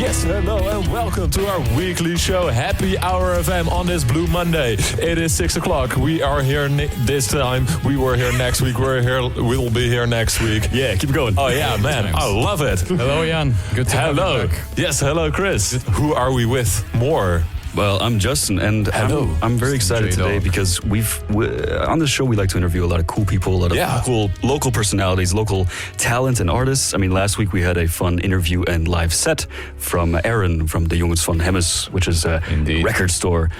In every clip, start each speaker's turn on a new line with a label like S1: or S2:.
S1: Yes, hello and welcome to our weekly show, Happy Hour FM on this Blue Monday. It is 6 o'clock. We are here this time. We were here next week. We'll be here next week.
S2: Yeah, keep going.
S1: Oh yeah, man, I love it.
S3: Hello, Jan. Good to have you back.
S1: Yes, hello, Chris. Who are we with more?
S2: Well, I'm Justin, and I'm very excited today because on this show we like to interview a lot of cool people, a lot of cool local personalities, local talent and artists. I mean, last week we had a fun interview and live set from Aaron from the Jongens van Hemmes, which is a record store.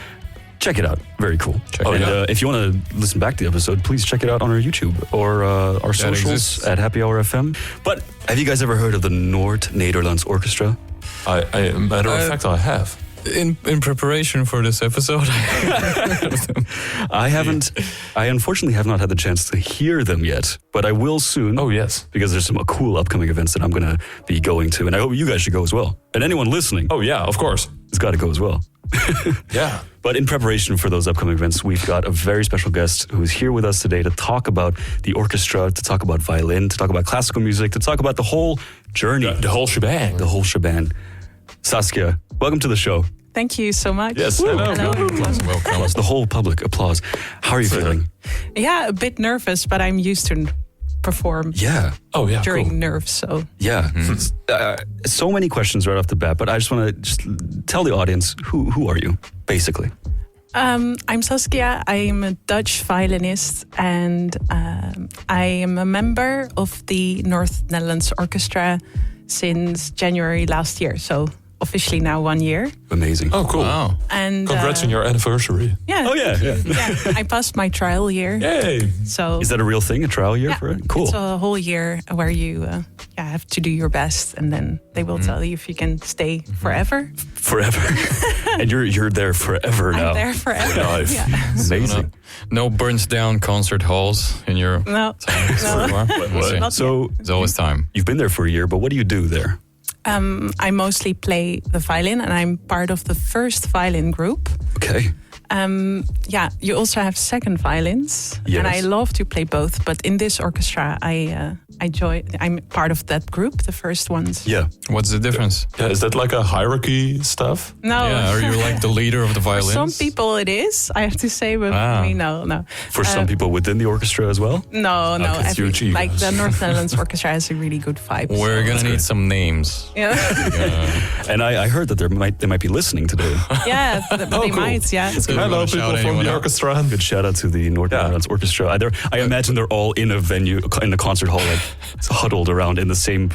S2: Check it out. Very cool. If you want to listen back to the episode, please check it out on our YouTube or our socials at Happy Hour FM. But have you guys ever heard of the Nord Nederlands Orkest?
S1: Matter of fact, I have.
S3: In preparation for this episode,
S2: I haven't. I unfortunately have not had the chance to hear them yet, but I will soon.
S1: Oh yes,
S2: because there's some cool upcoming events that I'm going to be going to, and I hope you guys should go as well. And anyone listening,
S1: oh yeah, of course,
S2: has got to go as well.
S1: Yeah.
S2: But in preparation for those upcoming events, we've got a very special guest who is here with us today to talk about the orchestra, to talk about violin, to talk about classical music, to talk about the whole journey,
S1: the whole shebang,
S2: the whole shebang. Saskia, welcome to the show.
S4: Thank you so much.
S1: Yes,
S4: hello.
S2: Welcome. The whole public applause. How are you feeling?
S4: Yeah, a bit nervous, but I'm used to perform.
S2: Yeah.
S1: Oh yeah.
S4: During
S1: cool.
S4: nerves, so.
S2: Yeah. So many questions right off the bat, but I just want to tell the audience who are you, basically.
S4: I'm Saskia. I'm a Dutch violinist, and I am a member of the Nord Nederlands Orkestra since January last year. So officially now 1 year.
S2: Amazing.
S1: Oh, cool.
S3: Wow.
S4: And
S1: congrats on your anniversary.
S4: Yeah.
S2: Oh, yeah.
S4: Yeah. I passed my trial year.
S1: Yay.
S4: So
S2: is that a real thing, a trial year for it? Cool.
S4: It's a whole year where you have to do your best, and then they will tell you if you can stay forever.
S2: Forever. And you're there forever now.
S4: I'm there forever.
S2: Nice.
S4: Yeah.
S2: Amazing.
S3: No burns down concert halls in your
S4: No.
S2: So
S3: there's always time.
S2: You've been there for a year, but what do you do there?
S4: I mostly play the violin, and I'm part of the first violin group.
S2: Okay.
S4: You also have second violins,
S2: yes.
S4: and I love to play both. But in this orchestra, I'm part of that group, the first ones.
S2: Yeah.
S3: What's the difference?
S1: Yeah, is that like a hierarchy stuff?
S4: No.
S3: Yeah, are you like the leader of the violins?
S4: For some people it is, I have to say, but for me, no.
S2: For some people within the orchestra as well?
S4: No.
S1: It's huge egos.
S4: Like the Nord Nederlands Orkestra has a really good vibe.
S3: We're going to need some names.
S4: Yeah.
S2: And I heard that they might be listening today.
S4: Yeah, they
S1: cool.
S4: might, yeah.
S1: Hello, people from the orchestra.
S2: Good shout out to the Nord Nederlands Orkestra. I imagine they're all in a venue, in a concert hall, like huddled around in the same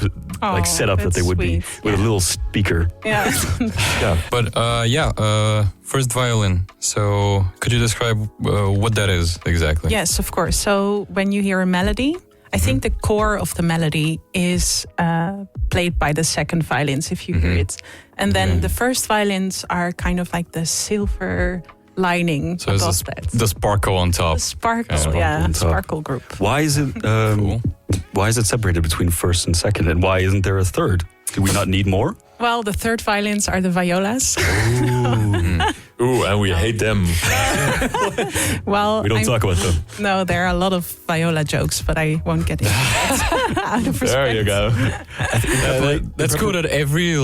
S2: setup that they would be with a little speaker.
S4: Yeah.
S1: Yeah.
S3: But first violin. So could you describe what that is exactly?
S4: Yes, of course. So when you hear a melody, I think the core of the melody is played by the second violins, if you hear it. And then the first violins are kind of like the silver lining above that.
S3: The sparkle on top.
S4: The sparkle, sparkle group.
S2: Why is it why is it separated between first and second, and why isn't there a third? Do we not need more?
S4: Well, the third violins are the violas.
S1: Ooh, and we hate them.
S4: Well,
S2: we don't talk about them.
S4: No, there are a lot of viola jokes, but I won't get into that. Out of respect.
S1: There you go.
S3: That's cool that every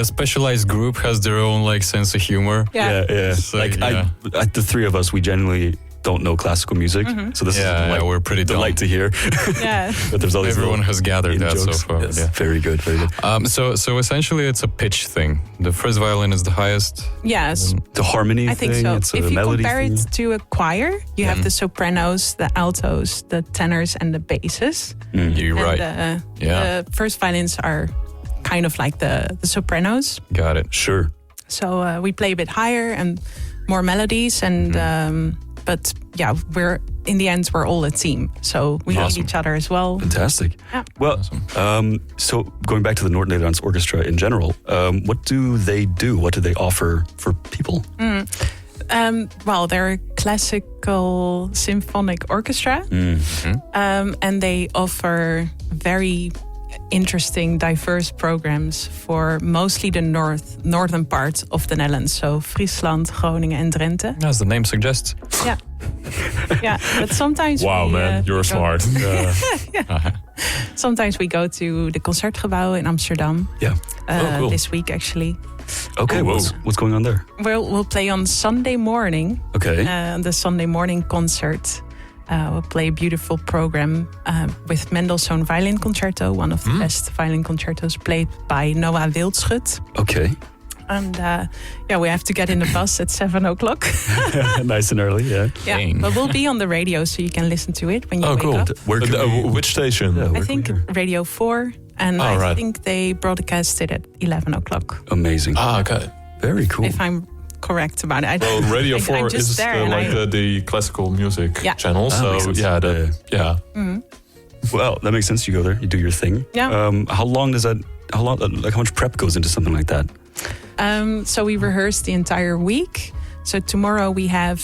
S3: specialized group has their own sense of humor.
S4: Yeah.
S2: The three of us, we genuinely don't know classical music, so this is
S3: we're pretty
S2: delight to hear.
S4: Yeah,
S2: but there's always
S3: everyone has gathered that
S2: jokes.
S3: so far.
S2: Yes. Yeah. Very good, very good.
S3: So essentially, it's a pitch thing. The first violin is the highest.
S4: Yes,
S2: the harmony.
S4: I think
S2: thing,
S4: so.
S2: It's
S4: if
S2: a
S4: you
S2: melody
S4: compare
S2: thing.
S4: it to a choir, you have the sopranos, the altos, the tenors, and the basses.
S3: You're right.
S4: The first violins are kind of like the sopranos.
S3: Got it.
S2: Sure.
S4: So we play a bit higher and more melodies, and but we're in the end we're all a team, so we need each other as well.
S2: Fantastic.
S4: Yeah.
S2: Well, so going back to the Nord Nederlands Orkestra in general, what do they do? What do they offer for people?
S4: Well, they're a classical symphonic orchestra, and they offer very interesting, diverse programs for mostly the northern part of the Netherlands. So Friesland, Groningen, and Drenthe.
S3: As the name suggests.
S4: Yeah, but sometimes
S1: wow, man, you're smart.
S4: Sometimes we go to the Concertgebouw in Amsterdam.
S2: Yeah.
S1: Cool.
S4: This week, actually.
S2: Okay, what's going on there?
S4: We'll play on Sunday morning.
S2: Okay.
S4: The Sunday morning concert. We'll play a beautiful program with Mendelssohn Violin Concerto, one of the best violin concertos played by Noah Wildschut.
S2: Okay.
S4: And we have to get in the bus at 7 o'clock.
S2: Nice and early, yeah.
S4: Yeah, but we'll be on the radio so you can listen to it when you wake
S1: cool.
S4: up.
S1: Which station?
S2: Yeah,
S4: I think Radio 4, and I think they broadcast it at 11 o'clock.
S2: Amazing.
S1: Okay.
S2: Very cool.
S4: If I'm correct about it.
S1: Radio 4 is the classical music channel. So yeah.
S4: Mm-hmm.
S2: Well, that makes sense. You go there, you do your thing.
S4: Yeah.
S2: How much prep goes into something like that?
S4: So we rehearse the entire week. So tomorrow we have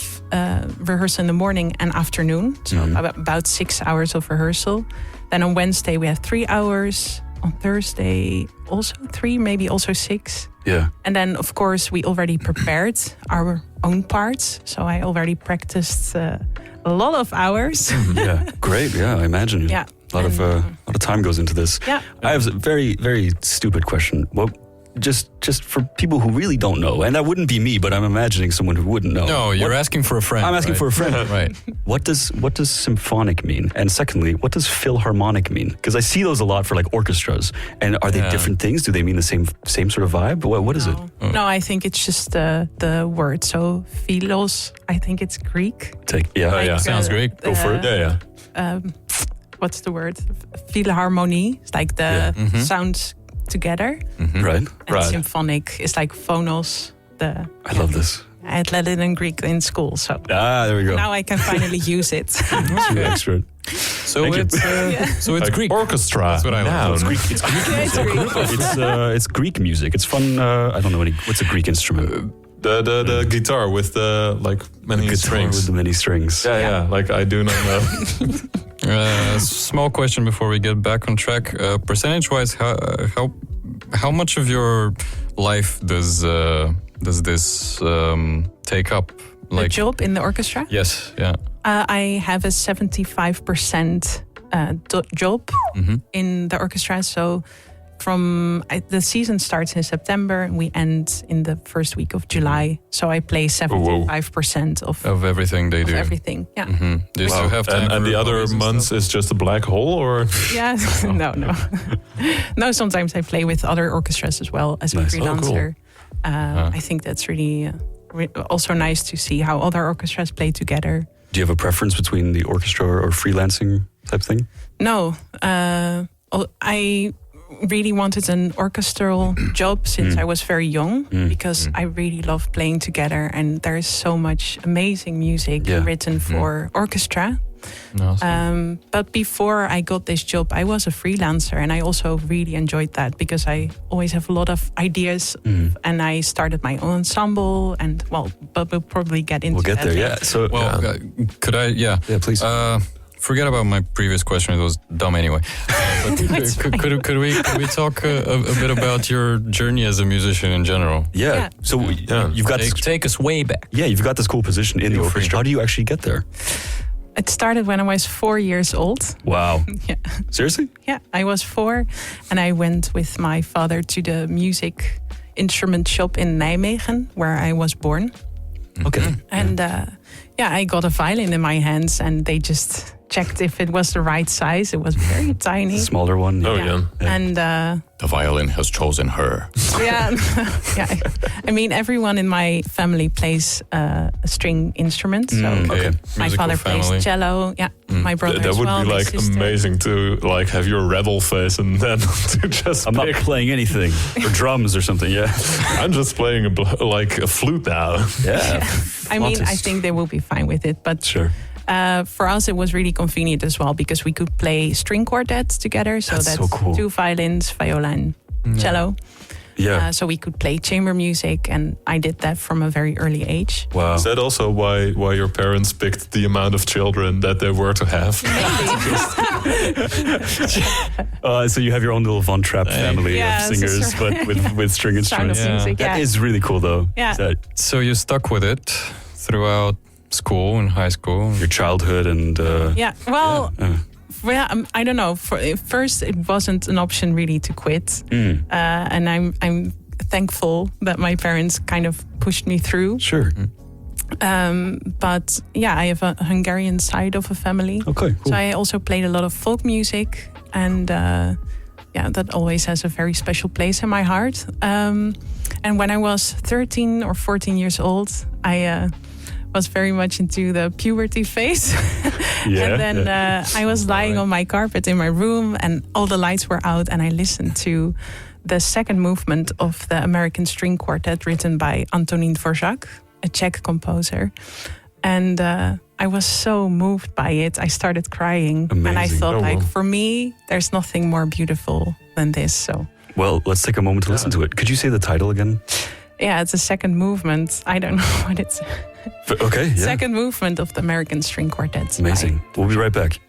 S4: rehearsal in the morning and afternoon. So about 6 hours of rehearsal. Then on Wednesday we have 3 hours. On Thursday also 3, maybe also 6.
S2: Yeah.
S4: And then of course we already prepared our own parts. So I already practiced a lot of hours.
S2: Yeah, great. Yeah, I imagine.
S4: Yeah.
S2: A lot of time goes into this.
S4: Yeah.
S2: I have a very, very stupid question. Well, just for people who really don't know, and that wouldn't be me, but I'm imagining someone who wouldn't know.
S3: No, you're asking for a friend.
S2: I'm asking for a friend.
S3: Right.
S2: What does symphonic mean? And secondly, what does Philharmonic mean? Because I see those a lot for like orchestras. And are they different things? Do they mean the same sort of vibe? What is it?
S4: No, I think it's just the word. So philos, I think it's Greek.
S3: Sounds great.
S1: Go for it. Yeah.
S4: What's the word? Philharmonie. It's like the sounds together.
S2: Right.
S4: And symphonic is like phonos.
S2: I love this.
S4: I had learned it in Greek in school, so
S2: there we go.
S4: now I can finally use it.
S2: Too expert.
S3: So it's Greek.
S1: Orchestra.
S3: That's what I
S1: know.
S2: It's Greek. It's Greek music. It's Greek music. It's fun. I don't know what's a Greek instrument.
S1: The guitar with the many strings.
S2: With the many strings.
S1: Yeah. Like I do not know.
S3: Small question before we get back on track. Percentage-wise, how much of your life does this take up?
S4: The job in the orchestra?
S3: Yes. Yeah.
S4: I have a 75% job in the orchestra. So the season starts in September and we end in the first week of July. So I play 75%
S3: of everything they do.
S4: Everything, yeah.
S3: Mm-hmm. Do you still have time
S1: and the other months is just a black hole, or?
S4: Yeah, no. No, sometimes I play with other orchestras as well as a freelancer. I think that's really also nice to see how other orchestras play together.
S2: Do you have a preference between the orchestra or freelancing type thing?
S4: No, I really wanted an orchestral job since I was very young because I really love playing together, and there's so much amazing music written for orchestra.
S3: Awesome.
S4: But before I got this job, I was a freelancer, and I also really enjoyed that because I always have a lot of ideas, and I started my own ensemble, and but we'll probably get into that.
S2: We'll get there, yeah. So,
S3: could I? Yeah,
S2: please.
S3: Forget about my previous question; it was dumb anyway. But could we talk a bit about your journey as a musician in general?
S2: Yeah. So you've got
S3: take us way back.
S2: Yeah, you've got this cool position in the orchestra. How do you actually get there?
S4: It started when I was 4 years old.
S2: Wow.
S4: Yeah.
S2: Seriously?
S4: Yeah, I was 4 and I went with my father to the music instrument shop in Nijmegen, where I was born.
S2: Okay.
S4: And I got a violin in my hands and they just checked if it was the right size. It was very tiny.
S2: Smaller one.
S1: Oh, yeah.
S4: And
S3: the violin has chosen her.
S4: Yeah. I mean, everyone in my family plays a string instrument. So my father plays cello. Yeah, my brother
S1: that
S4: as well.
S1: That would be amazing to have your rebel face and then to just.
S2: I'm not playing anything or drums or something. Yeah,
S1: I'm just playing a flute now.
S2: Yeah.
S4: I mean, I think they will be fine with it, but
S2: sure.
S4: For us, it was really convenient as well because we could play string quartets together. So that's
S2: so cool.
S4: 2 violins, violin, cello.
S2: Yeah.
S4: So we could play chamber music, and I did that from a very early age.
S2: Wow.
S1: Is that also why your parents picked the amount of children that they were to have?
S2: So you have your own little Von Trapp family of singers, but with string instruments.
S4: Music,
S2: That is really cool, though.
S4: Yeah.
S3: So you stuck with it throughout school and high school,
S2: your childhood, and
S4: I don't know. First, it wasn't an option really to quit, and I'm thankful that my parents kind of pushed me through.
S2: Sure.
S4: But yeah, I have a Hungarian side of a family.
S2: Okay, cool.
S4: So I also played a lot of folk music, and that always has a very special place in my heart. And when I was 13 or 14 years old, I was very much into the puberty phase. And then I was lying on my carpet in my room, and all the lights were out, and I listened to the second movement of the American String Quartet written by Antonín Dvořák, a Czech composer. And I was so moved by it. I started crying.
S2: Amazing.
S4: And I thought, for me, there's nothing more beautiful than this. So,
S2: well, let's take a moment to listen to it. Could you say the title again?
S4: Yeah, it's a second movement. I don't know what it's.
S2: Okay, yeah.
S4: Second movement of the American String Quartet.
S2: Amazing. We'll be right back.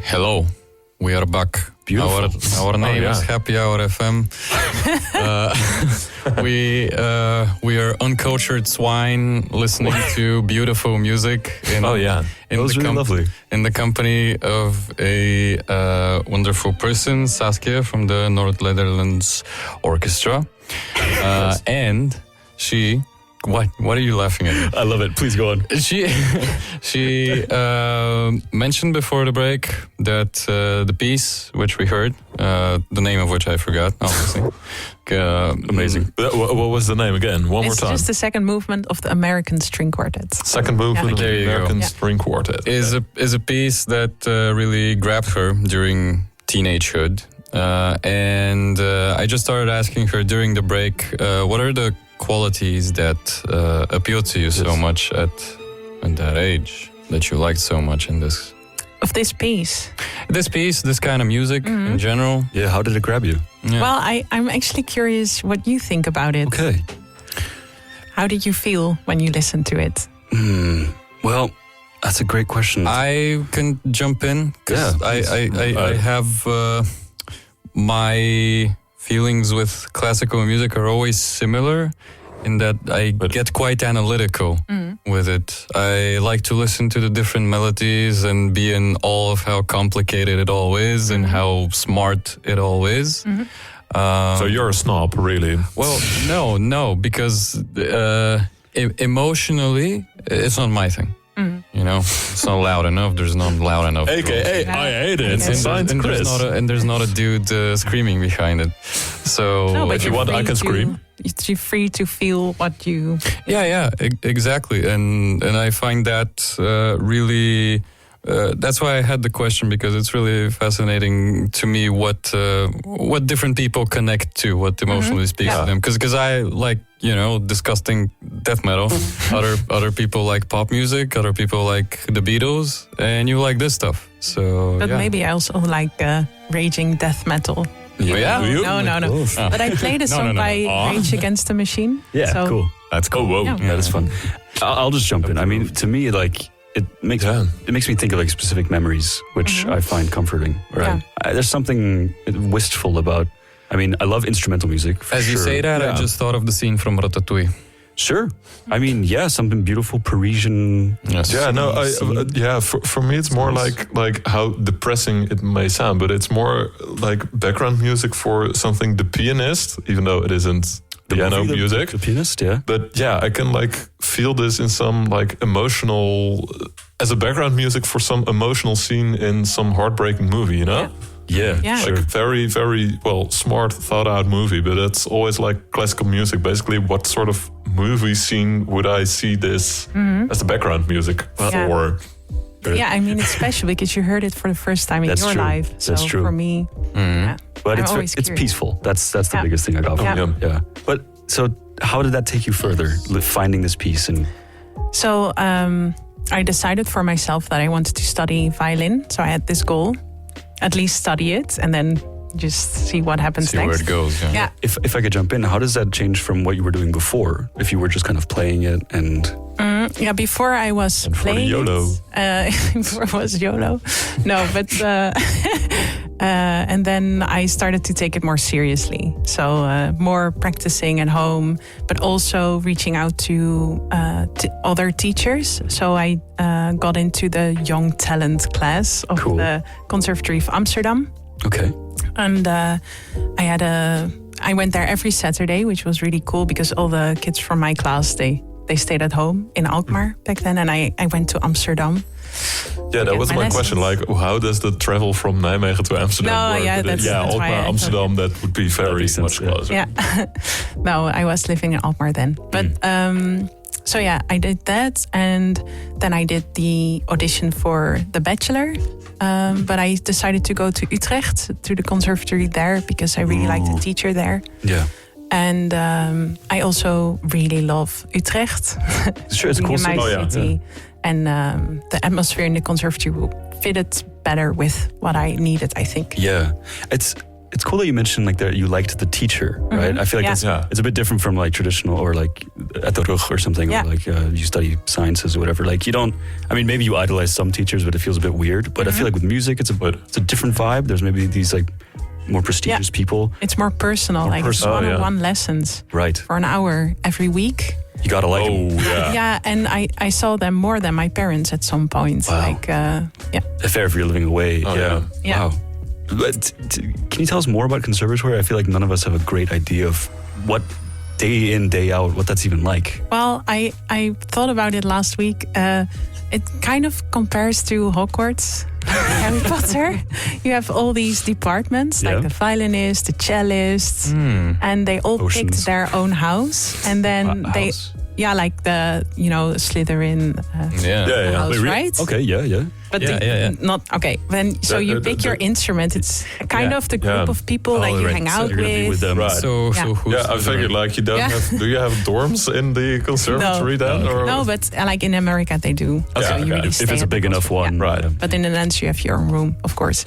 S3: Hello, we are back.
S2: Beautiful.
S3: Our name is Happy Hour FM. We are uncultured swine listening to beautiful music.
S2: It was really lovely.
S3: In the company of a wonderful person, Saskia from the Nord Nederlands Orkestra, and she. What are you laughing at?
S2: I love it. Please go on.
S3: She mentioned before the break that the piece which we heard, the name of which I forgot, obviously.
S2: Amazing.
S1: What was the name again? One more time.
S4: It's just the second movement of the American String Quartet.
S1: Second movement of the American String Quartet.
S3: Is a piece that really grabbed her during teenagehood. And I just started asking her during the break, what are the qualities that appeal to you so much at that age, that you liked so much in this
S4: this piece?
S3: This kind of music in general.
S2: Yeah, how did it grab you?
S3: Yeah.
S4: Well, I'm actually curious what you think about it.
S2: Okay.
S4: How did you feel when you listened to it?
S2: Well, that's a great question.
S3: I can jump in because I have my feelings with classical music are always similar in that I get quite analytical with it. I like to listen to the different melodies and be in awe of how complicated it all is and how smart it all is.
S1: So you're a snob, really?
S3: Well, no, because emotionally, it's not my thing. You know, it's not loud enough. There's not loud enough.
S1: AKA, I hate it.
S3: And there's not a dude screaming behind it. So
S4: No, but
S1: if you want, I can scream.
S4: You're free to feel what you...
S3: Yeah, exactly. And I find that really... that's why I had the question, because it's really fascinating to me what different people connect to, what emotionally speaks to them. Because I like, disgusting death metal. Other people like pop music. Other people like the Beatles, and you like this stuff. So,
S4: But maybe I also like raging death metal.
S3: Yeah.
S1: Do you?
S4: No. But I played a song by Rage Against the Machine.
S2: Yeah,
S4: so
S2: cool.
S1: That's cool. Whoa.
S4: Yeah.
S2: That is fun. I'll just jump in. I mean, to me, like, it makes me think of like specific memories, which I find comforting. Right? There's something wistful about. I mean, I love instrumental music.
S3: As you say that, I just thought of the scene from Ratatouille.
S2: Sure. I mean, something beautiful Parisian.
S3: Yes.
S1: Yeah, no, for me it's more like how depressing it may sound, but it's more like background music for something The Pianist, even though it isn't piano music.
S2: The Pianist, yeah.
S1: But yeah, I can like feel this in some like emotional, as a background music for some emotional scene in some heartbreaking movie,
S2: Yeah,
S1: like very, very smart, thought out movie, but it's always like classical music. Basically, what sort of movie scene would I see this as the background music for?
S4: Yeah, I mean, it's special because you heard it for the first time in your life. So
S2: that's true.
S4: for me,
S2: but
S4: I'm
S2: it's peaceful. That's the biggest thing I got from it. Yeah. But so, how did that take you further? Finding this piece and.
S4: So I decided for myself that I wanted to study violin. So I had this goal. At least study it and then just see what happens
S3: see
S4: next.
S3: Where it goes. Yeah.
S2: If I could jump in, how does that change from what you were doing before? If you were just kind of playing it and...
S4: Before I was playing
S1: YOLO.
S4: Before it was YOLO. No, but... and then I started to take it more seriously. So more practicing at home, but also reaching out to other teachers. So I got into the young talent class of the Conservatory of Amsterdam.
S2: Okay.
S4: And I went there every Saturday, which was really cool because all the kids from my class, they stayed at home in Alkmaar back then. And I went to Amsterdam.
S1: Yeah, that was my question. Like, how does the travel from Nijmegen to Amsterdam work?
S4: That's
S1: Alkmaar, Amsterdam, that would be very much closer.
S4: Yeah. No, I was living in Alkmaar then. But so yeah, I did that. And then I did the audition for the Bachelor. But I decided to go to Utrecht, to the conservatory there, because I really liked the teacher there.
S2: Yeah.
S4: And I also really love Utrecht.
S2: Sure, it's a cool
S4: city. And the atmosphere in the conservatory fitted better with what I needed, I think.
S2: Yeah. It's cool that you mentioned like that you liked the teacher, right? I feel like it's a bit different from like traditional or like at the Rug or something, or like you study sciences or whatever. Like you don't, I mean, maybe you idolize some teachers, but it feels a bit weird. But I feel like with music, it's a different vibe. There's maybe these like more prestigious people.
S4: It's more personal, it's one-on-one lessons.
S2: Right.
S4: For an hour every week.
S2: You gotta like them.
S4: Yeah, and I saw them more than my parents at some point.
S2: Wow.
S4: Like,
S2: Fair if you're living away.
S4: Yeah.
S2: Wow. But can you tell us more about conservatory? I feel like none of us have a great idea of what day in, day out, what that's even like.
S4: Well, I thought about it last week. It kind of compares to Hogwarts, Harry Potter. You have all these departments, like the violinist, the cellist, and they all picked their own house. And then like the Slytherin house, right?
S2: Okay, yeah.
S4: But not okay. Then so you pick your instrument. It's kind of the group of people that you hang out with.
S2: Them.
S1: Right.
S3: So who's
S1: I figured like you don't have. Do you have dorms in the conservatory then? Or?
S4: No, but like in America they do.
S1: Okay,
S4: So you really
S2: if it's a big enough one,
S1: right?
S4: But in the Netherlands you have your own room, of course.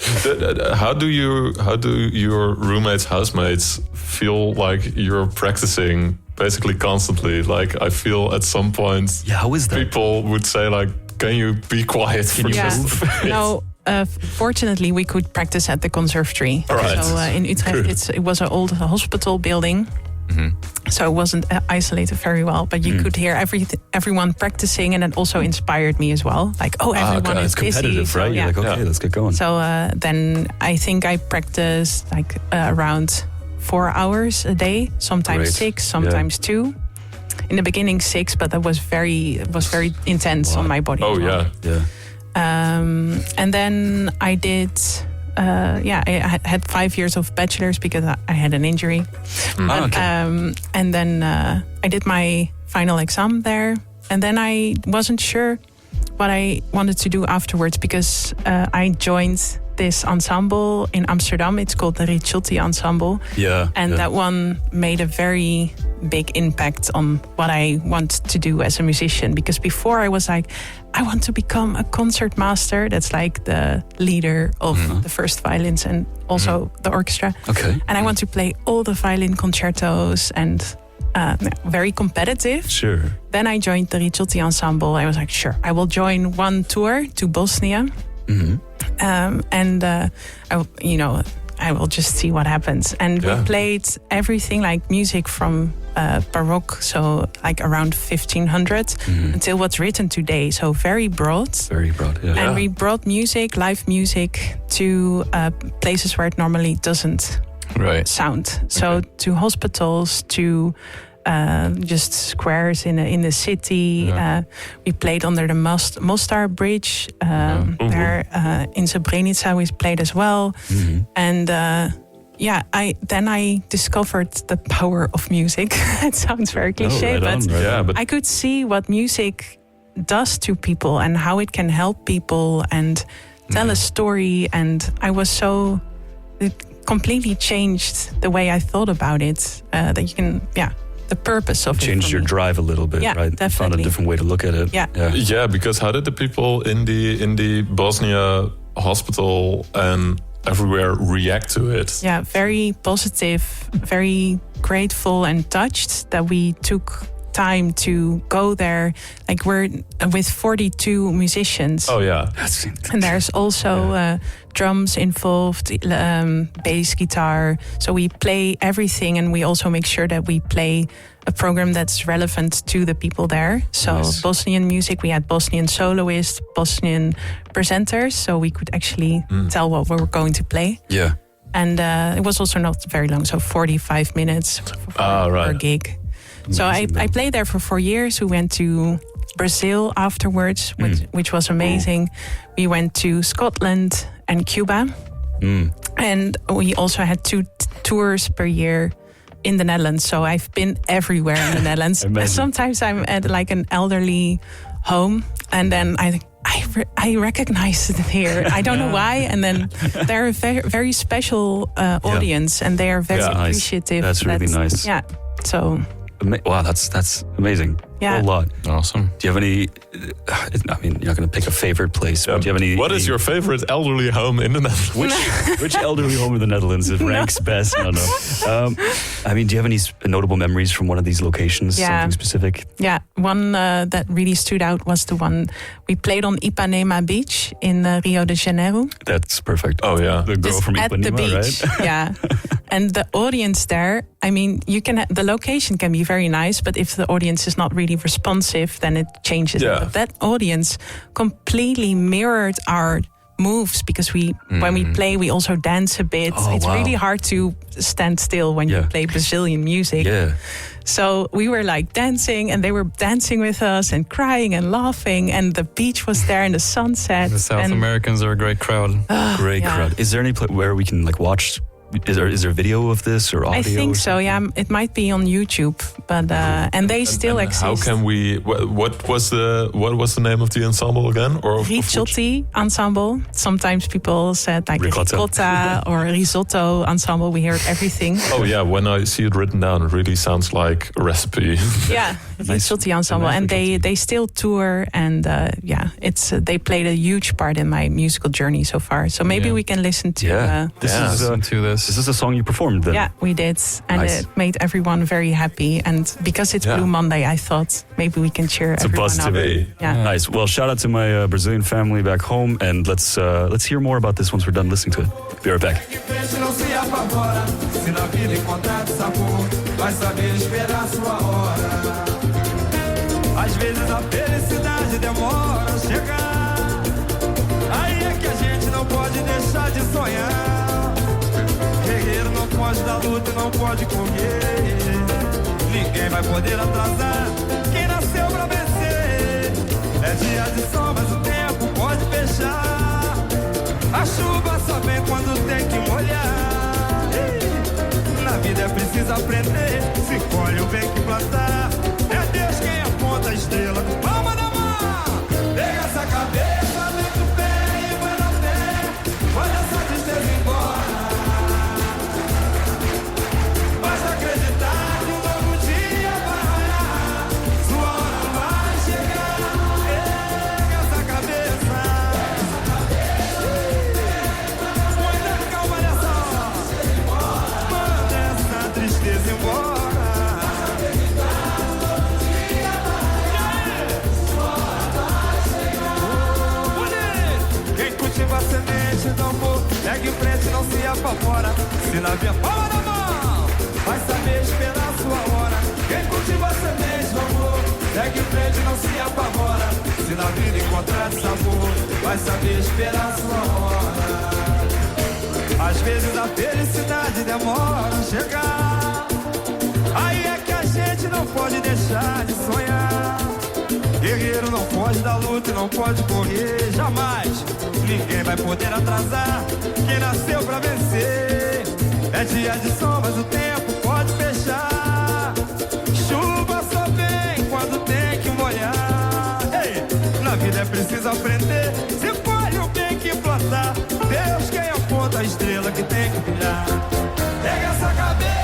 S1: How do your roommates, housemates feel like you're practicing basically constantly? Like I feel at some point,
S2: how is that?
S1: People would say like, "Can you be quiet for just a bit?"
S4: No. Fortunately, we could practice at the conservatory.
S1: Right.
S4: So in Utrecht, it was an old hospital building, so it wasn't isolated very well. But you could hear everyone practicing, and it also inspired me as well. Like, everyone is
S2: it's competitive,
S4: busy,
S2: right?
S4: So,
S2: You're like, okay, let's get going.
S4: So then I think I practiced like around 4 hours a day, sometimes 6, sometimes 2. In the beginning 6, but that was very intense on my body.
S1: Oh
S4: as well.
S1: yeah.
S4: And then I did, I had 5 years of bachelor's because I had an injury. And then I did my final exam there. And then I wasn't sure what I wanted to do afterwards because I joined this ensemble in Amsterdam. It's called the Ricciotti Ensemble. And that one made a very big impact on what I want to do as a musician. Because before I was like, I want to become a concert master. That's like the leader of the first violins and also the orchestra.
S2: Okay.
S4: And I want to play all the violin concertos and very competitive.
S2: Sure.
S4: Then I joined the Ricciotti Ensemble. I was like, sure, I will join one tour to Bosnia. I will just see what happens. And we played everything like music from Baroque, so like around 1500 until what's written today. So very broad.
S2: Very broad, yeah.
S4: And we brought music, live music, to places where it normally doesn't sound. So to hospitals, to just squares in the city. We played under the Mostar Bridge. There in Srebrenica we played as well. And I discovered the power of music. It sounds very cliche, but I could see what music does to people and how it can help people and tell a story. And it completely changed the way I thought about it. That you can, the purpose of it.
S2: Changed your drive a little bit, right?
S4: Definitely.
S2: Found a different way to look at it.
S1: Yeah, because how did the people in the Bosnia hospital and everywhere react to it?
S4: Yeah, very positive, very grateful and touched that we took time to go there. Like we're with 42 musicians.
S1: Oh yeah,
S4: and there's also drums involved, bass guitar. So we play everything, and we also make sure that we play a program that's relevant to the people there. So Bosnian music, we had Bosnian soloists, Bosnian presenters, so we could actually tell what we were going to play.
S2: Yeah.
S4: And it was also not very long, so 45 minutes per gig. So I played there for 4 years. We went to Brazil afterwards, which was amazing. We went to Scotland and Cuba. And we also had 2 tours per year in the Netherlands. So I've been everywhere in the Netherlands. Sometimes I'm at like an elderly home, and then I recognize it here. I don't know why. And then they're a very, very special audience, and they are very appreciative.
S2: That's really nice.
S4: Yeah. So.
S2: Wow, that's amazing.
S4: Yeah.
S2: A lot.
S3: Awesome.
S2: Do you have any? I mean, you're not going to pick a favorite place. But do you have any?
S1: What is your favorite elderly home in the Netherlands?
S2: Which elderly home in the Netherlands ranks best? No. I mean, do you have any notable memories from one of these locations? Something specific?
S4: Yeah, one that really stood out was the one we played on Ipanema Beach in Rio de Janeiro.
S2: That's perfect.
S1: Oh yeah,
S2: the girl
S4: just
S2: from
S4: at
S2: Ipanema,
S4: the beach.
S2: right?
S4: Yeah, and the audience there. I mean, the location can be very nice, but if the audience is not really responsive, then it changes.
S1: Yeah.
S4: But that audience completely mirrored our moves, because when we play, we also dance a bit. It's really hard to stand still when you play Brazilian music.
S2: Yeah.
S4: So we were like dancing, and they were dancing with us and crying and laughing, and the beach was there and the sunset.
S3: The South Americans are a great crowd.
S2: Great crowd. Is there any place where we can like watch is there video of this or audio?
S4: I think so. Yeah, it might be on YouTube, but and they still exist.
S1: How can we? What was the name of the ensemble again? Or
S4: Ricciotti Ensemble. Sometimes people said like ricotta or risotto ensemble. We heard everything.
S1: Oh yeah, when I see it written down, it really sounds like a recipe.
S4: Yeah, Ricciotti Ensemble, and they still tour, and they played a huge part in my musical journey so far. So maybe we can listen to.
S3: Listen to this.
S2: Is this a song you performed then?
S4: Yeah, we did, and it made everyone very happy. And because it's Blue Monday, I thought maybe we can cheer everyone up.
S2: Yeah, nice. Well, shout out to my Brazilian family back home, and let's hear more about this once we're done listening to it. Be right back.
S5: Às vezes a felicidade demora a chegar. Aí é que a gente não pode deixar de sonhar. Guerreiro não pode dar luta e não pode correr. Ninguém vai poder atrasar quem nasceu pra vencer. É dia de sol, mas o tempo pode fechar. A chuva só vem quando tem que molhar. Na vida é preciso aprender. Se colhe o bem que plantar. É Deus quem aponta a estrela. Palma na mão. Pega essa cabeça, mete o pé e vai na fé. Manda essa tristeza embora. Basta acreditar que um novo dia vai raiar. Sua hora vai chegar. Pega essa cabeça. Muita calma nessa hora. Manda essa tristeza embora. A semente do amor, segue em frente, não se apavora. Se na via palma na mão, vai saber esperar a sua hora. Quem cultiva a semente do amor, segue em frente, não se apavora. Se na vida encontrar sabor, vai saber esperar a sua hora. Às vezes a felicidade demora a chegar. Aí é que a gente não pode deixar de sonhar. Guerreiro não pode dar luta e não pode correr jamais. Ninguém vai poder atrasar quem nasceu pra vencer. É dia de sol, mas o tempo pode fechar. Chuva só vem quando tem que molhar. Ei, na vida é preciso aprender. Se colhe o bem que plantar. Deus quem aponta a estrela que tem que brilhar. Pega essa cabeça.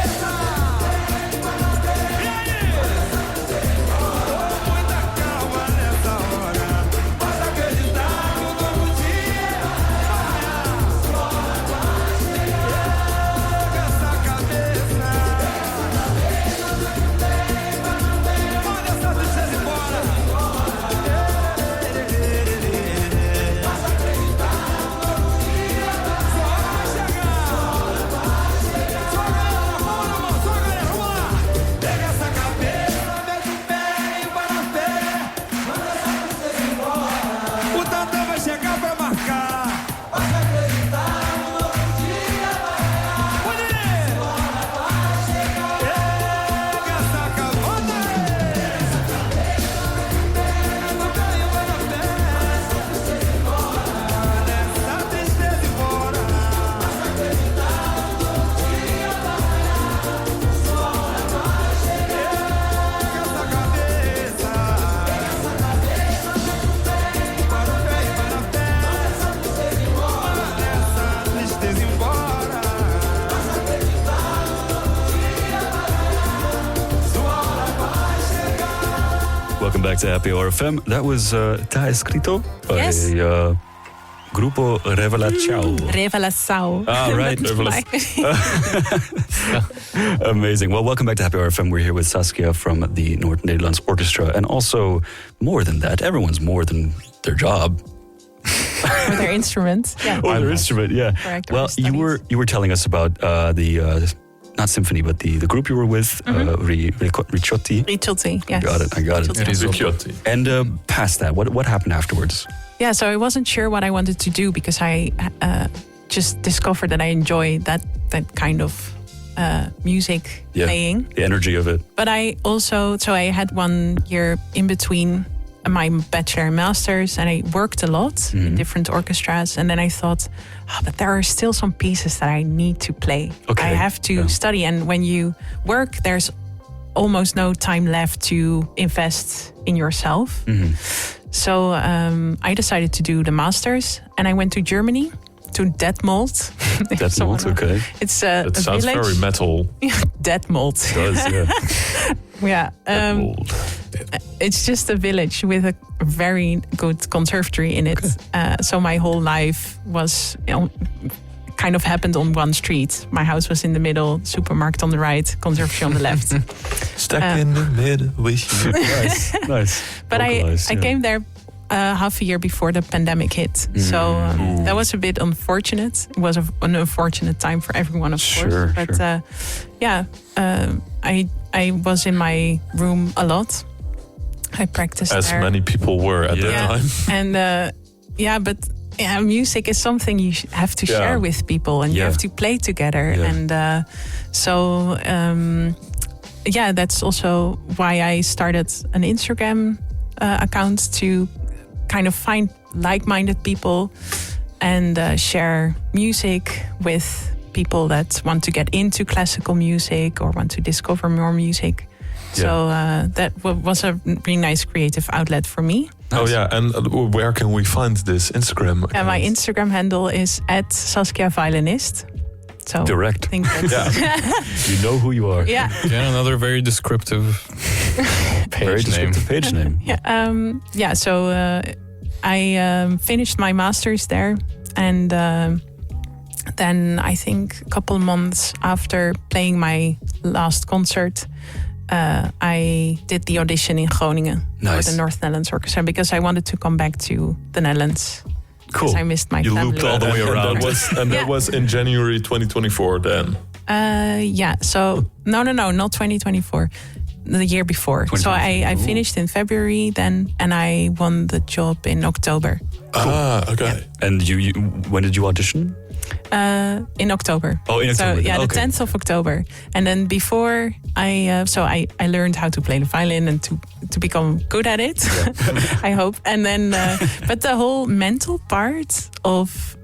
S2: Back to Happy Hour FM. That was Escrito by Grupo Revelação.
S4: Revelação.
S2: Ah, right. Amazing. Well, welcome back to Happy Hour FM. We're here with Saskia from the Nord Nederlands Orkestra, and also more than that, everyone's more than their job.
S4: Or their instrument. Yeah.
S2: Or their instrument, yeah.
S4: Correct.
S2: Well, you were telling us about the not symphony, but the group you were with, Ricciotti.
S4: Ricciotti, yes.
S2: I got it.
S1: Ricciotti.
S2: And past that, what happened afterwards?
S4: Yeah, so I wasn't sure what I wanted to do because I just discovered that I enjoy that kind of music playing.
S2: The energy of it.
S4: But I also, so I had 1 year in between my bachelor and master's, and I worked a lot in different orchestras. And then I thought, but there are still some pieces that I need to play.
S2: Okay.
S4: I have to study. And when you work, there's almost no time left to invest in yourself. So I decided to do the master's, and I went to Germany, to Detmold.
S2: Detmold, okay.
S4: It's
S1: It sounds
S4: village.
S1: very metal.
S4: Detmold.
S2: It does, yeah.
S4: Yeah. It's just a village with a very good conservatory in it.
S2: Okay.
S4: So my whole life was, kind of happened on one street. My house was in the middle, supermarket on the right, conservatory on the left.
S1: Stuck in the middle with you.
S2: Nice.
S4: But I came there half a year before the pandemic hit. So that was a bit unfortunate. It was an unfortunate time for everyone, of course. But I was in my room a lot. I practiced
S1: As
S4: there.
S1: many people were at that time.
S4: And but music is something you have to share with people, and you have to play together.
S2: Yeah.
S4: And that's also why I started an Instagram account to kind of find like-minded people and share music with people that want to get into classical music or want to discover more music. So that was a really nice creative outlet for me.
S1: Oh yeah, and where can we find this Instagram account?
S4: And my Instagram handle is @Saskia Violinist. So
S2: Direct.
S4: I think that's,
S2: You know who you are.
S4: yeah.
S3: Yeah, another very descriptive
S2: Very descriptive page name.
S4: Yeah. So I finished my master's there, and then I think a couple months after playing my last concert, I did the audition in Groningen for the Nord Nederlands Orkest because I wanted to come back to the Netherlands.
S2: Cool.
S4: Because I missed my family.
S2: Looped all the way around.
S1: That was in January 2024 then.
S4: So no, not 2024. The year before. So I finished in February then, and I won the job in October.
S2: Cool.
S1: Okay.
S2: Yeah. And you when did you audition?
S4: In October.
S2: Oh, in October.
S4: So the 10th of October. And then before I learned how to play the violin and to become good at it. I hope. And then but the whole mental part of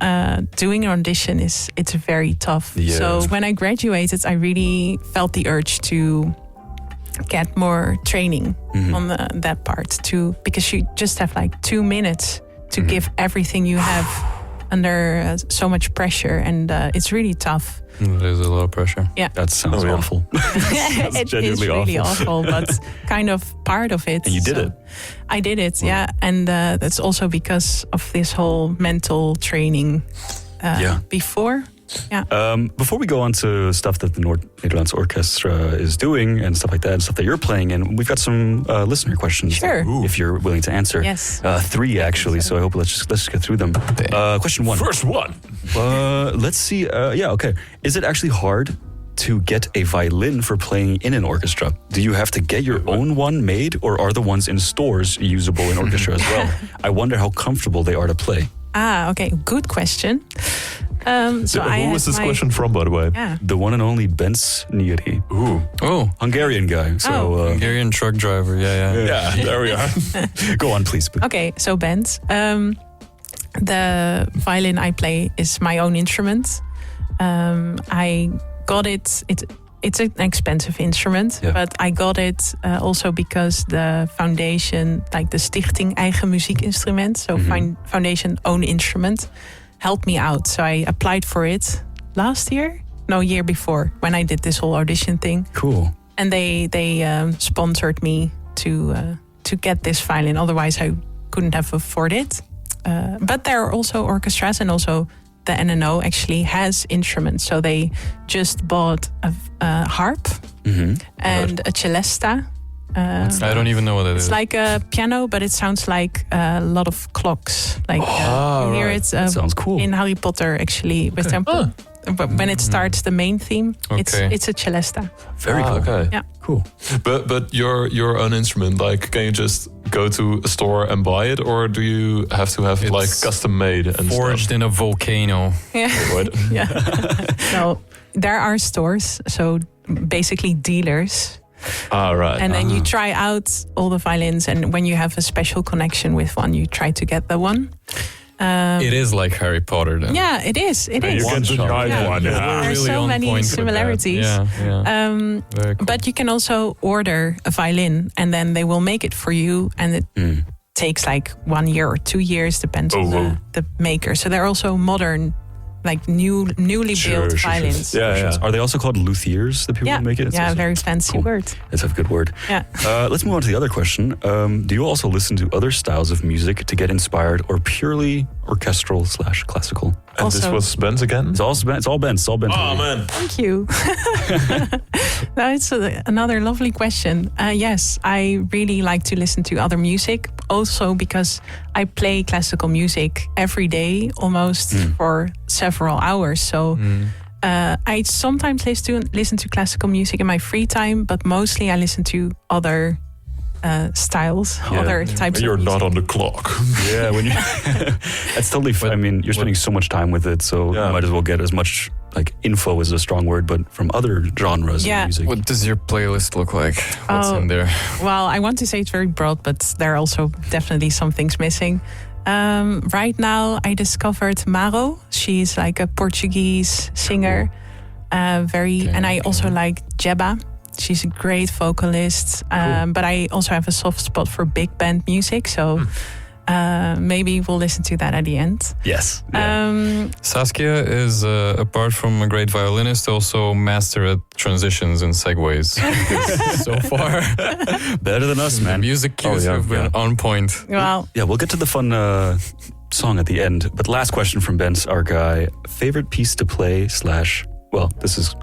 S4: doing an audition it's very tough.
S2: Yeah.
S4: So when I graduated, I really felt the urge to get more training on that part because you just have like 2 minutes to give everything you have under so much pressure, and it's really tough.
S3: There's a lot of pressure.
S4: Yeah,
S2: That sounds awful.
S4: it is really awful, but kind of part of it.
S2: And you did it.
S4: I did it, and that's also because of this whole mental training before. Yeah.
S2: Before we go on to stuff that the Nord Nederlands Orkestra is doing and stuff like that, and stuff that you're playing, and we've got some listener questions.
S4: Sure.
S2: If you're willing to answer.
S4: Yes. 3
S2: actually. So I hope let's just get through them. Question 1.
S1: First one.
S2: Let's see. Okay. Is it actually hard to get a violin for playing in an orchestra? Do you have to get your own one made, or are the ones in stores usable in orchestra as well? I wonder how comfortable they are to play.
S4: Okay. Good question.
S1: Who was this question from, by the way?
S4: Yeah.
S2: The one and only Bens Nieri.
S1: Ooh.
S3: Oh,
S2: Hungarian guy. So
S3: Hungarian truck driver. Yeah.
S1: There we are.
S2: Go on, please.
S4: Okay, so Bens. The violin I play is my own instrument. I got it. It's an expensive instrument, but I got it also because the foundation, like the Stichting Eigen Muziekinstrument, so foundation own instrument, helped me out. So I applied for it year before, when I did this whole audition thing.
S2: Cool.
S4: And they sponsored me to get this violin. Otherwise, I couldn't have afforded it. But there are also orchestras, and also the NNO actually has instruments. So they just bought a harp and a celesta.
S3: I don't even know what it is.
S4: It's like a piano, but it sounds like a lot of clocks. Like you hear it
S2: sounds cool.
S4: in Harry Potter, actually. With them. But when it starts the main theme, it's a celesta.
S2: Very cool.
S1: Okay.
S4: Yeah.
S2: Cool.
S1: But your own instrument, like, can you just go to a store and buy it, or do you have to have like custom made and
S3: forged
S1: stuff?
S3: in a volcano?
S4: Yeah.
S1: What?
S4: Yeah. No, there are stores, so basically dealers
S1: All right.
S4: And then you try out all the violins, and when you have a special connection with one, you try to get the one.
S3: It is like Harry Potter, then.
S4: Yeah, it is. It is.
S1: You get the right one.
S3: We're
S1: Yeah.
S4: There's
S3: really
S4: so
S3: on
S4: many
S3: point with
S4: similarities.
S3: that. Yeah. Very cool.
S4: But you can also order a violin, and then they will make it for you, and it takes like 1 year or 2 years, depends on the maker. So they're also modern, like newly built violins.
S1: Yeah.
S2: Are they also called luthiers, the people who make it? It's also
S4: very fancy
S2: cool.
S4: word.
S2: That's a good word.
S4: Yeah.
S2: Let's move on to the other question. Do you also listen to other styles of music to get inspired, or purely orchestral / classical?
S1: And this was Ben's again?
S2: It's all Ben.
S1: Oh, man.
S4: Thank you. That's another lovely question. Yes, I really like to listen to other music. Also because I play classical music every day, almost for several hours. So I sometimes listen to classical music in my free time, but mostly I listen to other styles, other types
S1: You're
S4: of music.
S1: not on the clock.
S2: Yeah, when you that's totally fine. I mean, you're spending so much time with it, so you might as well get as much like info is a strong word, but from other genres of music.
S3: What does your playlist look like? What's in there?
S4: Well, I want to say it's very broad, but there are also definitely some things missing. Right now, I discovered Maro. She's like a Portuguese singer. And I also like Jeba. She's a great vocalist. But I also have a soft spot for big band music. So maybe we'll listen to that at the end.
S2: Yes.
S3: Saskia is, apart from a great violinist, also master at transitions and segues. So far,
S2: Better than us, man.
S3: music cues have been on point.
S4: Well,
S2: Yeah, we'll get to the fun song at the end. But last question from Ben's, our guy. Favorite piece to play / well, this is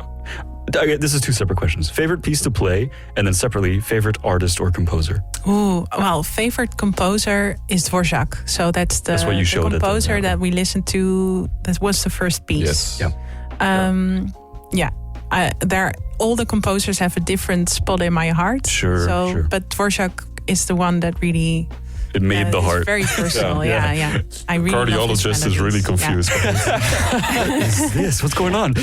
S2: two separate questions. Favorite piece to play, and then separately, favorite artist or composer.
S4: favorite composer is Dvořák. So that's
S2: what you showed at the-
S4: composer that we listened to. That was the first piece.
S3: Yes.
S2: Yeah.
S4: All the composers have a different spot in my heart.
S2: Sure.
S4: But Dvořák is the one that really.
S2: It made the
S4: it's
S2: heart.
S4: very personal. Yeah. I really love his
S1: Cardiologist is really
S4: melodies.
S1: confused.
S2: What is this? What's going on?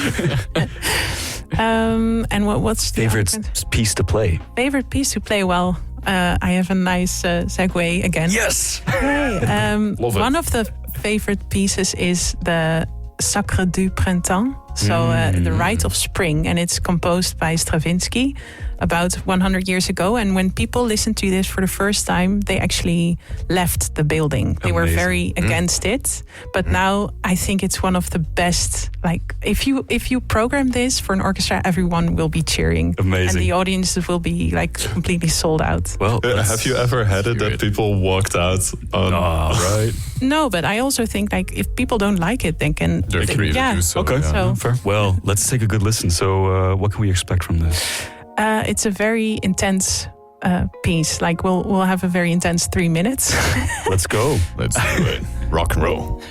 S4: And what's the
S2: Favorite
S4: other-
S2: piece to play?
S4: favorite piece to play? Well, I have a nice segue again.
S2: Yes.
S1: Love it.
S4: One of the favorite pieces is the Sacre du printemps, so the Rite of Spring, and it's composed by Stravinsky about 100 years ago. And when people listened to this for the first time, they actually left the building. They were
S2: Amazing.
S4: very against it, but now I think it's one of the best. Like if you program this for an orchestra, everyone will be cheering.
S2: Amazing.
S4: And the audiences will be like completely sold out.
S2: Well,
S1: Have you ever had it that people walked out on...
S2: right.
S4: No, but I also think like if people don't like it, they can.
S3: They're free to do so.
S2: Okay.
S3: yeah.
S4: So
S2: Fair. Well, let's take a good listen. So, what can we expect from this?
S4: it's a very intense piece. Like we'll have a very intense 3 minutes.
S2: Let's go.
S3: Let's do it. Rock and roll.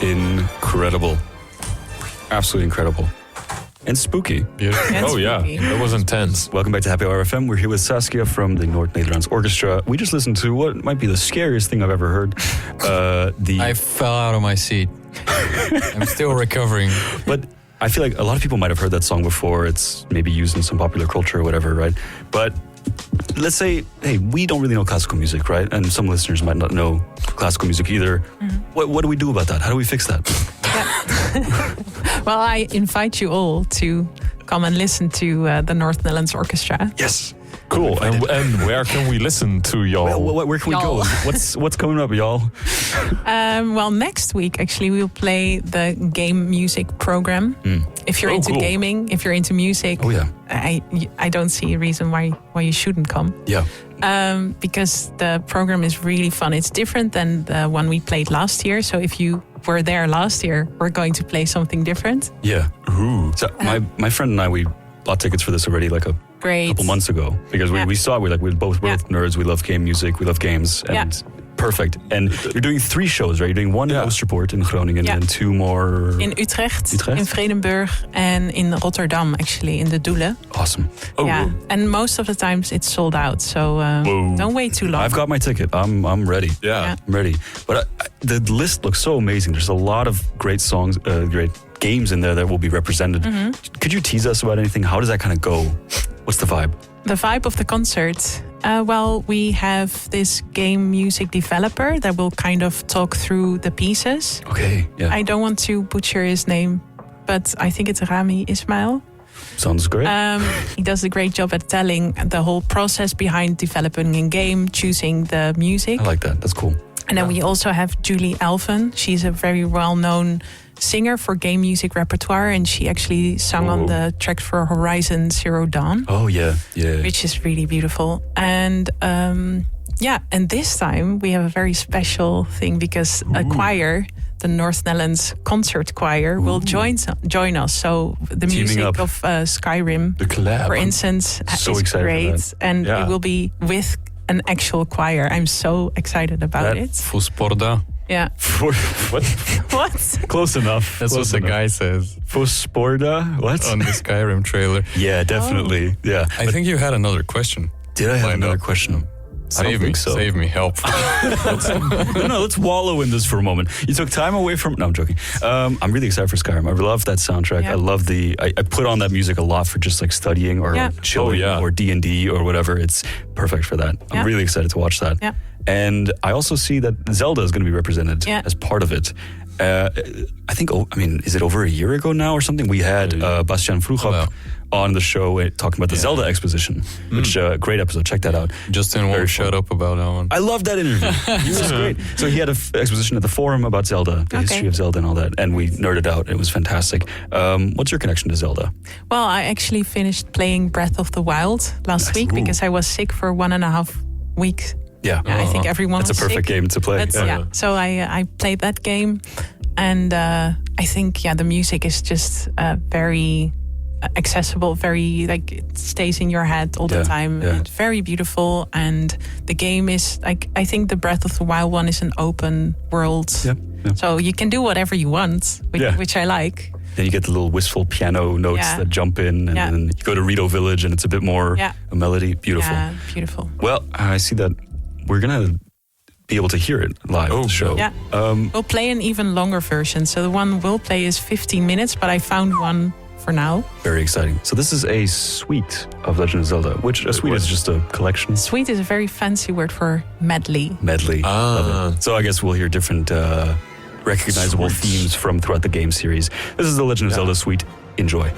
S2: incredible. Absolutely incredible. And spooky.
S1: Oh, yeah. That was intense.
S2: Welcome back to Happy Hour FM. We're here with Saskia from the Nord Nederlands Orkestra. We just listened to what might be the scariest thing I've ever heard.
S3: I fell out of my seat. I'm still recovering.
S2: But I feel like a lot of people might have heard that song before. It's maybe used in some popular culture or whatever, right? But let's say, hey, we don't really know classical music, right? And some listeners might not know classical music either. Mm-hmm. What do we do about that? How do we fix that?
S4: Well, I invite you all to come and listen to the Nord Nederlands Orkestra.
S2: Yes.
S1: Cool. And where can we listen to y'all?
S2: Well, where can we go? What's coming up, y'all?
S4: Well, next week, actually, we'll play the game music program. If you're into gaming, if you're into music, I don't see a reason why you shouldn't come.
S2: Yeah.
S4: Because the program is really fun. It's different than the one we played last year. So if you were there last year, we're going to play something different.
S2: Yeah. Ooh. So my friend and I, we bought tickets for this already like a couple months ago because we saw we're both nerds. We love game music. We love games. And perfect. And you're doing 3 shows, right? You're doing one in Oosterpoort in Groningen and 2 more
S4: in Utrecht, in Vredenburg, and in Rotterdam, actually, in the Doelen.
S2: Awesome.
S4: Oh, yeah. And most of the times it's sold out, so don't wait too long.
S2: I've got my ticket. I'm ready.
S1: Yeah.
S2: I'm ready. But the list looks so amazing. There's a lot of great songs, great games in there that will be represented. Mm-hmm. Could you tease us about anything? How does that kind of go? What's the vibe?
S4: The vibe of the concert? Well, we have this game music developer that will kind of talk through the pieces.
S2: Okay, yeah.
S4: I don't want to butcher his name, but I think it's Rami Ismail.
S2: Sounds great.
S4: He does a great job at telling the whole process behind developing a game, choosing the music.
S2: I like that. That's cool.
S4: And then we also have Julie Alphen. She's a very well-known singer for game music repertoire, and she actually sung on the track for Horizon Zero Dawn.
S2: Oh, yeah.
S4: Which is really beautiful. And and this time we have a very special thing because a choir, the Nord Nederlands Concert Choir, will join us. So the music of Skyrim,
S1: the collab,
S4: for instance,
S2: so
S4: is great. And it will be with an actual choir. I'm so excited about it.
S3: Fusporda.
S4: Yeah.
S2: What?
S4: What?
S2: Close enough.
S3: That's what the guy says.
S2: Fusporda? What?
S3: On the Skyrim trailer.
S2: Yeah, definitely. Yeah.
S3: I think you had another question.
S2: Did I have another question? I don't think so.
S3: Save me, help.
S2: Let's wallow in this for a moment. You took time away from... No, I'm joking. I'm really excited for Skyrim. I love that soundtrack.
S4: Yeah.
S2: I love I put on that music a lot for just like studying or chilling or D&D or whatever. It's perfect for that. I'm really excited to watch that.
S4: Yeah.
S2: And I also see that Zelda is going to be represented as part of it. I think, is it over a year ago now or something? We had Bastiaan Vroegop on the show talking about the Zelda exposition, which great episode. Check that out.
S3: Justin won't shut up about that one.
S2: I love that interview. He was great. So he had an exposition at the forum about Zelda, the history of Zelda and all that, and we nerded out. It was fantastic. What's your connection to Zelda?
S4: Well, I actually finished playing Breath of the Wild last week because I was sick for 1.5 weeks.
S2: Yeah.
S4: I think everyone
S2: was sick. That's a perfect game to play.
S4: So I played that game, and I think the music is just very accessible, very it stays in your head all the time. It's very beautiful, and the game is I think the Breath of the Wild one is an open world, so you can do whatever you want, which I like.
S2: Then you get the little wistful piano notes that jump in, and then you go to Rito Village, and it's a bit more a melody. Beautiful.
S4: Yeah, beautiful.
S2: Well, I see that we're gonna be able to hear it live at the show.
S4: Yeah. We'll play an even longer version. So the one we'll play is 15 minutes, but I found one for now.
S2: Very exciting. So this is a suite of Legend of Zelda, which a suite is just a collection.
S4: Suite is a very fancy word for medley.
S2: Medley. Love it. So I guess we'll hear different recognizable themes from throughout the game series. This is the Legend of Zelda suite. Enjoy.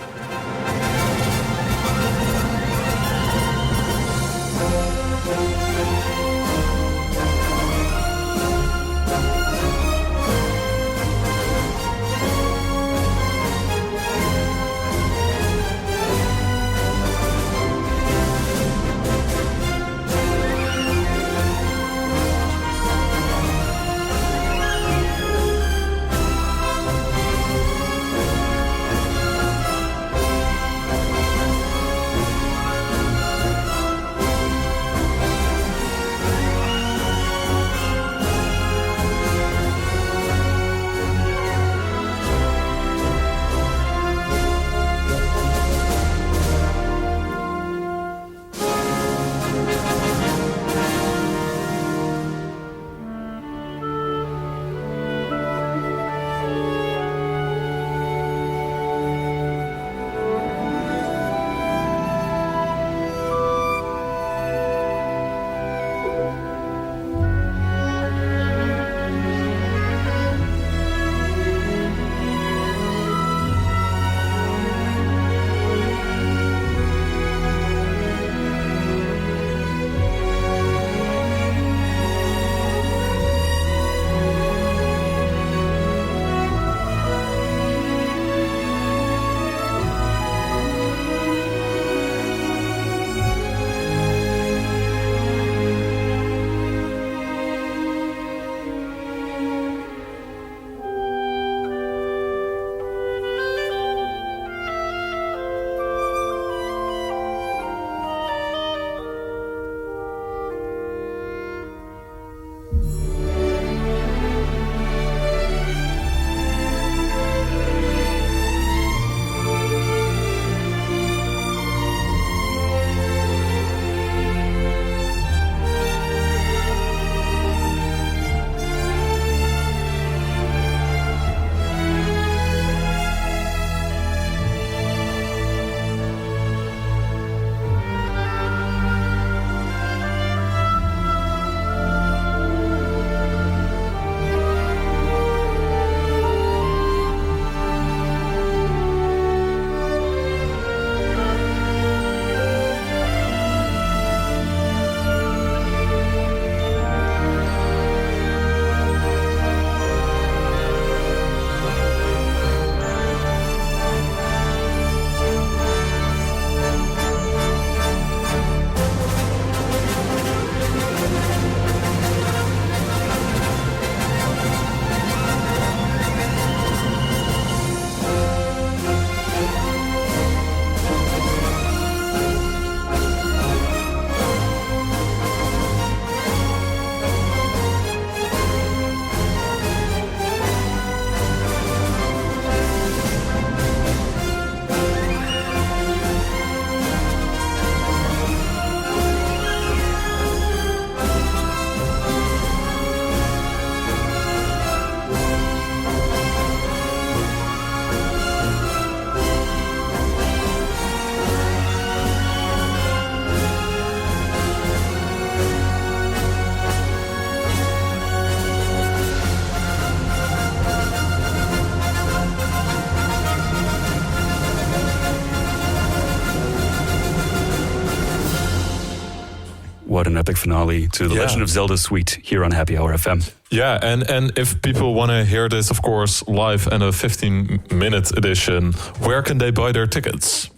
S2: out an epic finale to The Legend of Zelda Suite here on Happy Hour FM.
S1: Yeah, and if people want to hear this, of course, live and a 15-minute edition, where can they buy their tickets?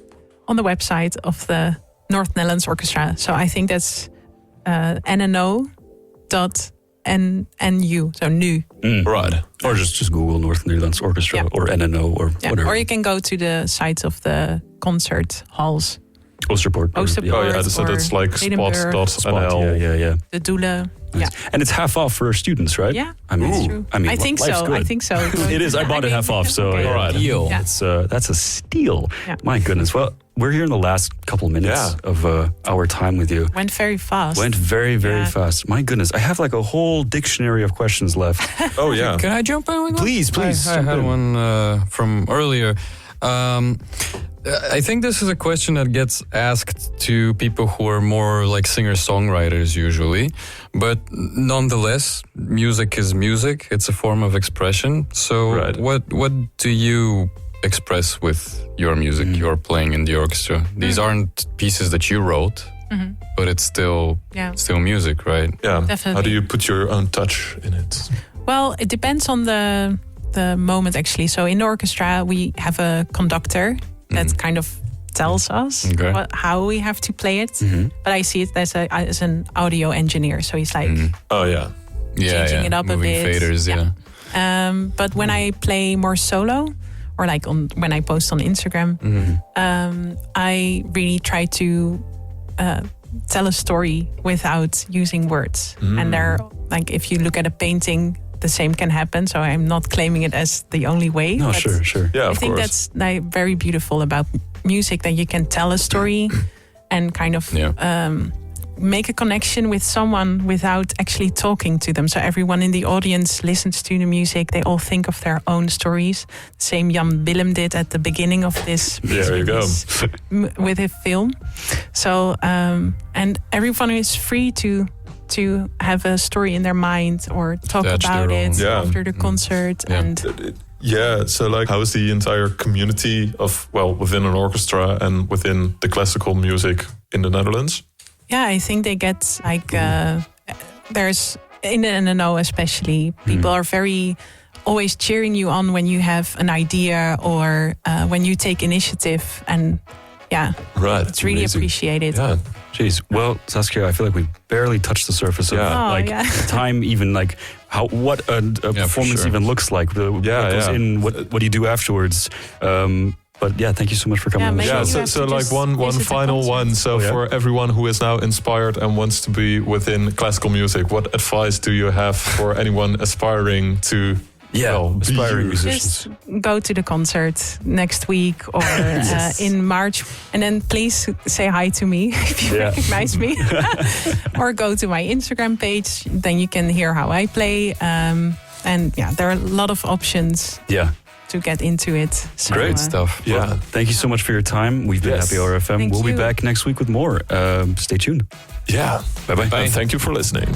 S4: On the website of the Nord Nederlands Orkestra. So I think that's nno.nu, so nu.
S1: Right.
S2: Or just Google Nord Nederlands Orkestra or NNO or whatever.
S4: Or you can go to the sites of the concert halls.
S2: Oosterpoort.
S1: So that's like spot.nl.
S2: Yeah.
S4: The Doelen.
S2: Nice. Yeah. And it's half off for students, right?
S4: Yeah,
S2: I mean,
S4: that's true. I think so.
S2: Good.
S4: I think so.
S2: It is. I bought it half off, so
S1: all right.
S2: Deal. Yeah. That's a steal. Yeah. My goodness. Well, we're here in the last couple minutes of our time with you.
S4: Went very fast.
S2: Went very, very fast. My goodness. I have like a whole dictionary of questions left.
S1: Oh, yeah.
S3: Can I jump in with one?
S2: Please.
S3: I had one from earlier. I think this is a question that gets asked to people who are more like singer-songwriters usually. But nonetheless, music is music. It's a form of expression. So what do you express with your music you're playing in the orchestra? These aren't pieces that you wrote, but it's still music, right?
S1: Yeah,
S4: definitely.
S1: How do you put your own touch in it?
S4: Well, it depends on the moment actually. So in the orchestra, we have a conductor that kind of tells us how we have to play it. But I see it as an audio engineer. So he's like, changing it up
S3: moving
S4: a bit.
S3: Faders,
S4: but when I play more solo, or like when I post on Instagram, I really try to tell a story without using words. And there, like, if you look at a painting, the same can happen. So I'm not claiming it as the only way.
S2: No, sure.
S1: Yeah,
S4: I think that's like very beautiful about music, that you can tell a story and kind of make a connection with someone without actually talking to them. So everyone in the audience listens to the music. They all think of their own stories. Same Jan Willem did at the beginning of this.
S1: There you go.
S4: With his film. So, and everyone is free to have a story in their mind or talk about it after the concert.
S1: So like, how is the entire community of, within an orchestra and within the classical music in the Netherlands?
S4: Yeah, I think they get like, there's, in the NNO especially, people are very always cheering you on when you have an idea or when you take initiative. And it's really appreciated.
S1: Yeah.
S2: Jeez. Well, Saskia, I feel like we barely touched the surface of time, even like what a performance even looks like. What goes in, what do you do afterwards? But thank you so much for coming on the show.
S1: So like one final one. So for everyone who is now inspired and wants to be within classical music, what advice do you have for anyone aspiring to
S2: aspiring musicians?
S4: Just go to the concert next week or in March, and then please say hi to me if you recognize me, or go to my Instagram page. Then you can hear how I play, and there are a lot of options. To get into it. So,
S3: great stuff.
S2: Well, thank you so much for your time. We've been Happy Hour FM. We'll be back next week with more. Stay tuned.
S1: Yeah.
S2: Bye-bye.
S1: Bye. Thank you for listening.